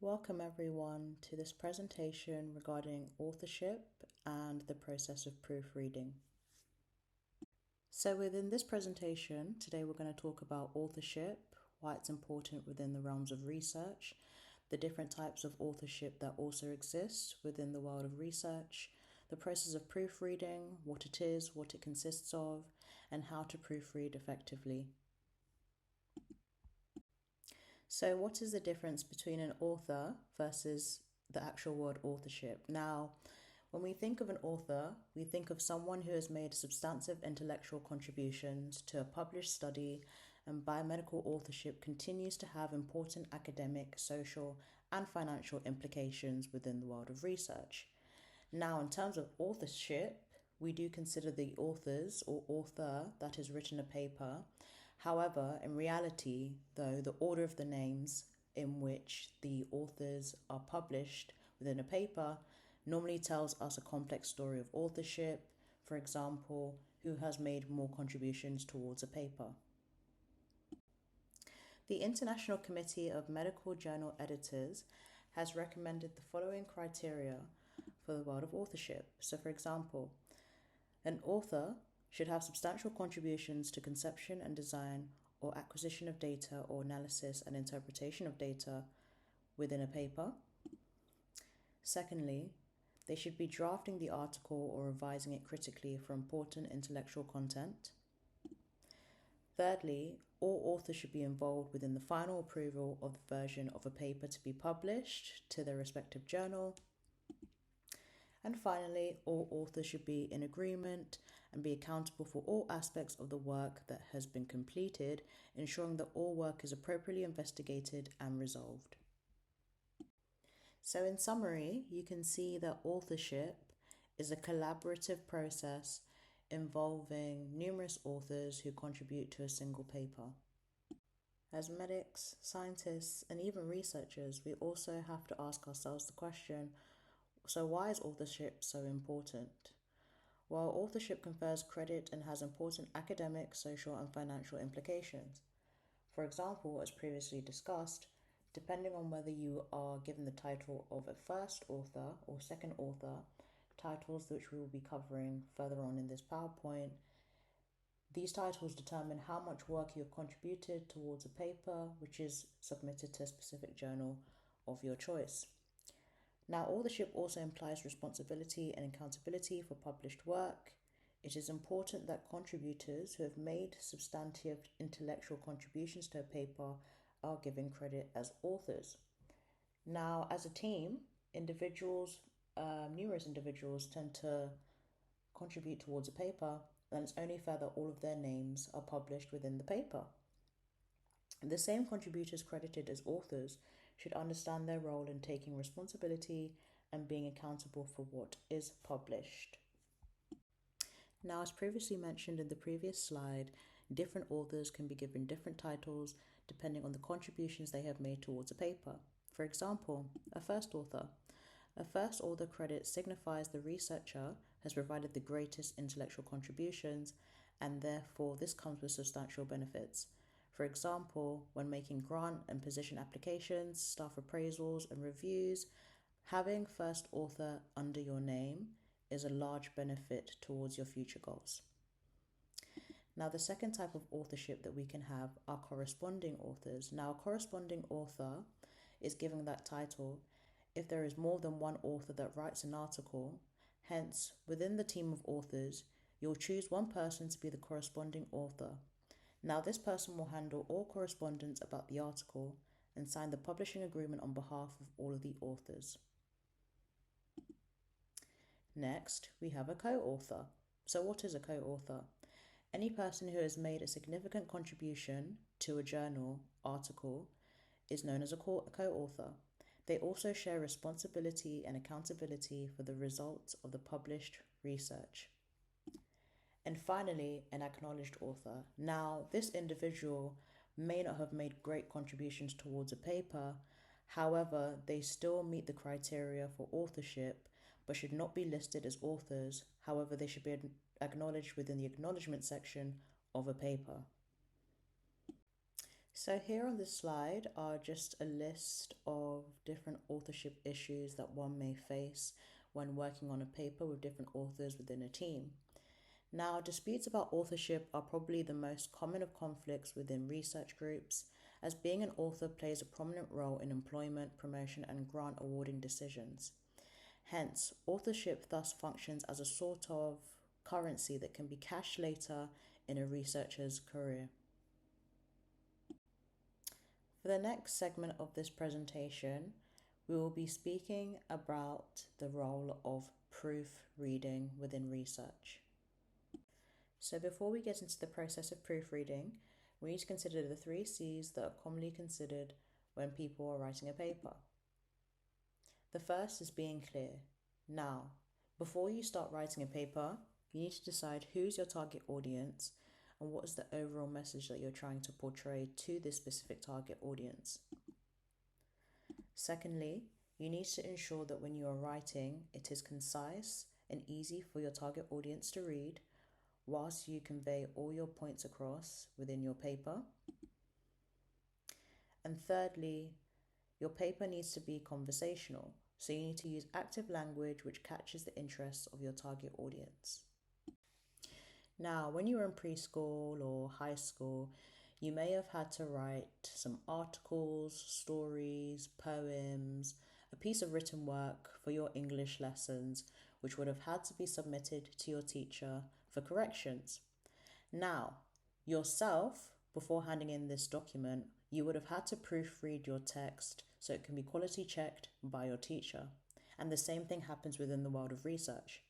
Welcome everyone to this presentation regarding authorship and the process of proofreading. So within this presentation, today we're going to talk about authorship, why it's important within the realms of research, the different types of authorship that also exist within the world of research, the process of proofreading, what it is, what it consists of, and how to proofread effectively. So what is the difference between an author versus the actual word authorship? Now, when we think of an author, we think of someone who has made substantive intellectual contributions to a published study, and biomedical authorship continues to have important academic, social, and financial implications within the world of research. Now, in terms of authorship, we do consider the authors or author that has written a paper. However, in reality, though, the order of the names in which the authors are published within a paper normally tells us a complex story of authorship. For example, who has made more contributions towards a paper. The International Committee of Medical Journal Editors has recommended the following criteria for the world of authorship. So, for example, an author should have substantial contributions to conception and design or acquisition of data or analysis and interpretation of data within a paper. Secondly, they should be drafting the article or revising it critically for important intellectual content. Thirdly, all authors should be involved within the final approval of the version of a paper to be published to their respective journal. And finally, all authors should be in agreement and be accountable for all aspects of the work that has been completed, ensuring that all work is appropriately investigated and resolved. So in summary, you can see that authorship is a collaborative process involving numerous authors who contribute to a single paper. As medics, scientists, and even researchers, we also have to ask ourselves the question, so why is authorship so important? Well, authorship confers credit and has important academic, social, and financial implications. For example, as previously discussed, depending on whether you are given the title of a first author or second author, titles which we will be covering further on in this PowerPoint, these titles determine how much work you have contributed towards a paper which is submitted to a specific journal of your choice. Now, authorship also implies responsibility and accountability for published work. It is important that contributors who have made substantive intellectual contributions to a paper are given credit as authors. Now, as a team, numerous individuals tend to contribute towards a paper, and it's only fair that all of their names are published within the paper. The same contributors credited as authors should understand their role in taking responsibility and being accountable for what is published. Now, as previously mentioned in the previous slide, different authors can be given different titles depending on the contributions they have made towards a paper. For example, a first author. A first author credit signifies the researcher has provided the greatest intellectual contributions, and therefore this comes with substantial benefits. For example, when making grant and position applications, staff appraisals, and reviews, having first author under your name is a large benefit towards your future goals. Now, the second type of authorship that we can have are corresponding authors. Now, a corresponding author is given that title if there is more than one author that writes an article. Hence, within the team of authors, you'll choose one person to be the corresponding author. Now, this person will handle all correspondence about the article and sign the publishing agreement on behalf of all of the authors. Next, we have a co-author. So what is a co-author? Any person who has made a significant contribution to a journal article is known as a co-author. They also share responsibility and accountability for the results of the published research. And finally, an acknowledged author. Now, this individual may not have made great contributions towards a paper, however, they still meet the criteria for authorship, but should not be listed as authors. However, they should be acknowledged within the acknowledgement section of a paper. So here on this slide are just a list of different authorship issues that one may face when working on a paper with different authors within a team. Now, disputes about authorship are probably the most common of conflicts within research groups, as being an author plays a prominent role in employment, promotion, and grant awarding decisions. Hence, authorship thus functions as a sort of currency that can be cashed later in a researcher's career. For the next segment of this presentation, we will be speaking about the role of proofreading within research. So before we get into the process of proofreading, we need to consider the 3 C's that are commonly considered when people are writing a paper. The first is being clear. Now, before you start writing a paper, you need to decide who's your target audience and what is the overall message that you're trying to portray to this specific target audience. Secondly, you need to ensure that when you are writing, it is concise and easy for your target audience to read, whilst you convey all your points across within your paper. And thirdly, your paper needs to be conversational, so you need to use active language which catches the interests of your target audience. Now, when you were in preschool or high school, you may have had to write some articles, stories, poems, a piece of written work for your English lessons, which would have had to be submitted to your teacher for corrections. Now, yourself, before handing in this document, you would have had to proofread your text so it can be quality checked by your teacher. And the same thing happens within the world of research.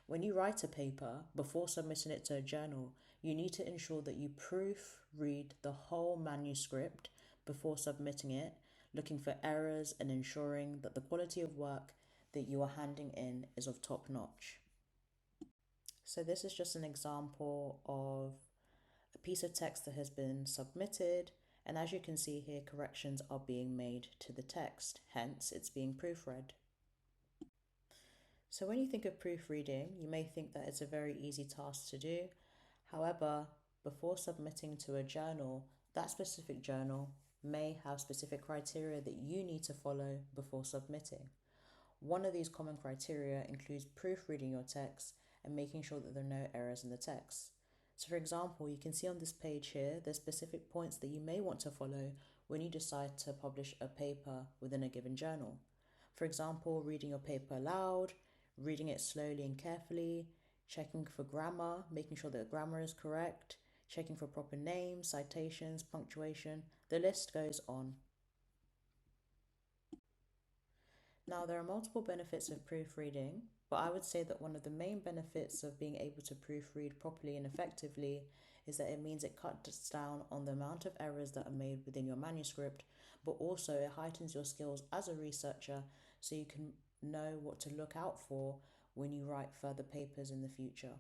When you write a paper, before submitting it to a journal, you need to ensure that you proofread the whole manuscript before submitting it, looking for errors and ensuring that the quality of work that you are handing in is of top notch. So this is just an example of a piece of text that has been submitted, and as you can see here, corrections are being made to the text, hence it's being proofread. So when you think of proofreading, you may think that it's a very easy task to do. However, before submitting to a journal, that specific journal may have specific criteria that you need to follow before submitting. One of these common criteria includes proofreading your text and making sure that there are no errors in the text. So for example, you can see on this page here, there's specific points that you may want to follow when you decide to publish a paper within a given journal. For example, reading your paper aloud, reading it slowly and carefully, checking for grammar, making sure that grammar is correct, checking for proper names, citations, punctuation, the list goes on. Now, there are multiple benefits of proofreading, but I would say that one of the main benefits of being able to proofread properly and effectively is that it means it cuts down on the amount of errors that are made within your manuscript, but also it heightens your skills as a researcher so you can know what to look out for when you write further papers in the future.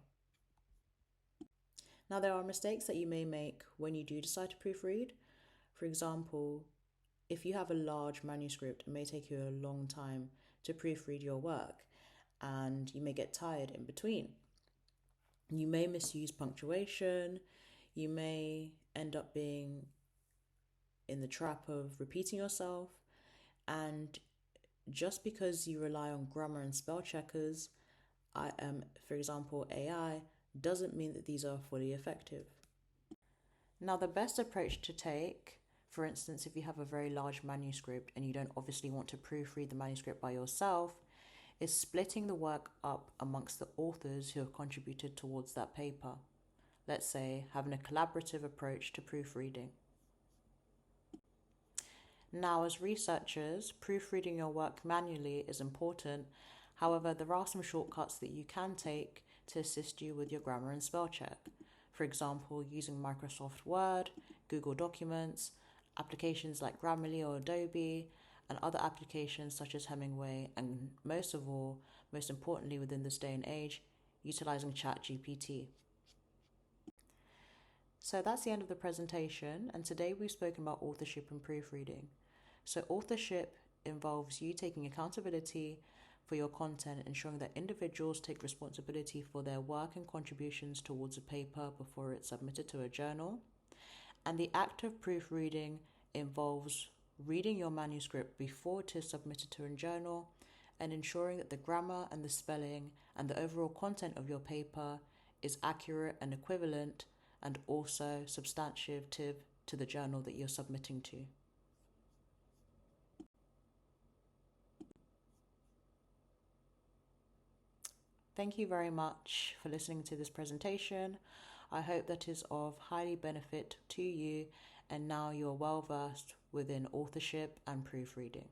Now, there are mistakes that you may make when you do decide to proofread. For example, if you have a large manuscript, it may take you a long time to proofread your work and you may get tired in between. You may misuse punctuation, you may end up being in the trap of repeating yourself, and just because you rely on grammar and spell checkers, for example AI, doesn't mean that these are fully effective. Now, the best approach to take, for instance, if you have a very large manuscript and you don't obviously want to proofread the manuscript by yourself, is splitting the work up amongst the authors who have contributed towards that paper. Let's say having a collaborative approach to proofreading. Now, as researchers, proofreading your work manually is important. However, there are some shortcuts that you can take to assist you with your grammar and spell check. For example, using Microsoft Word, Google Documents, applications like Grammarly or Adobe, and other applications such as Hemingway, and most importantly within this day and age, utilizing ChatGPT. So that's the end of the presentation, and today we've spoken about authorship and proofreading. So authorship involves you taking accountability for your content, ensuring that individuals take responsibility for their work and contributions towards a paper before it's submitted to a journal. And the act of proofreading involves reading your manuscript before it is submitted to a journal and ensuring that the grammar and the spelling and the overall content of your paper is accurate and equivalent and also substantive to the journal that you're submitting to. Thank you very much for listening to this presentation. I hope that is of highly benefit to you, and now you're well versed within authorship and proofreading.